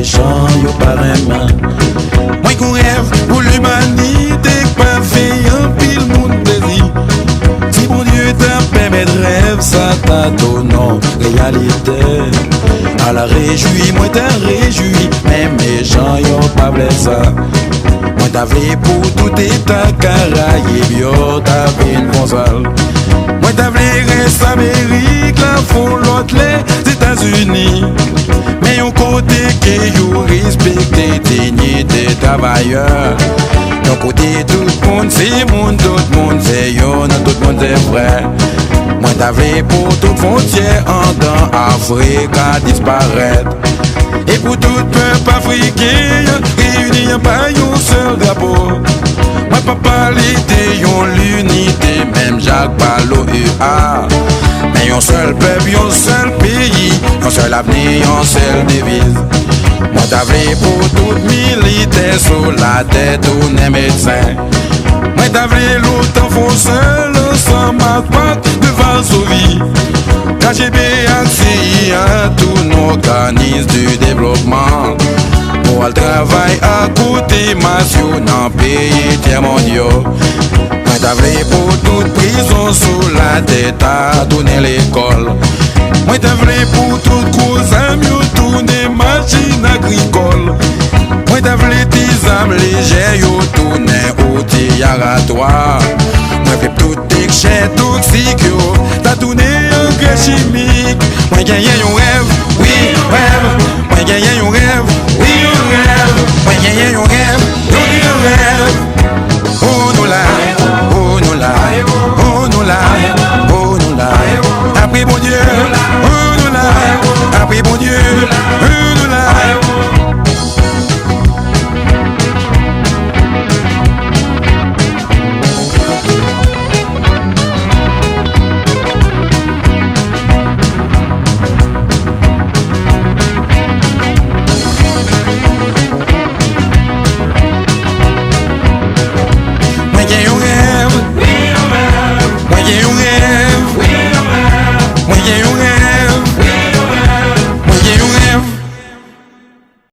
méchant yo pas vraiment. Moi qu'on rêve pour l'humanité, pas fait un pile monde plaisir. Si mon Dieu t'a permis de rêve, ça t'a donné réalité. À la réjouis, moi t'as réjoui, même les gens y'ont pas blessé. Moi t'avais pour tout état Caraïbes, yo t'avais une console. Moi t'avais reste Amérique, la font l'autre les États-Unis. Mais yon côté que yo respecte dignité travailleur. Yon côté tout le monde c'est monde, tout le monde c'est yon, tout le monde c'est vrai. Moi t'avais pour toute frontière en dans Afrique à disparaître. Et pour tout peuple africain réuni par un seul drapeau. Moi pas parler de yon l'unité, même Jacques Ballot UA. Mais un seul peuple, un seul pays, un seul avenir, un seul devise. Moi t'avais pour tout militaire sur la tête ou les médecins. Moi t'avais l'autre font seul sans ma patte de Varsovie. KGB accès à tous nos organismes du développement. Pour le travail à côté national pays tiers mondiaux. Moi t'avais pour toute prison sous la tête à donner l'école. Moi t'avais pour toute cause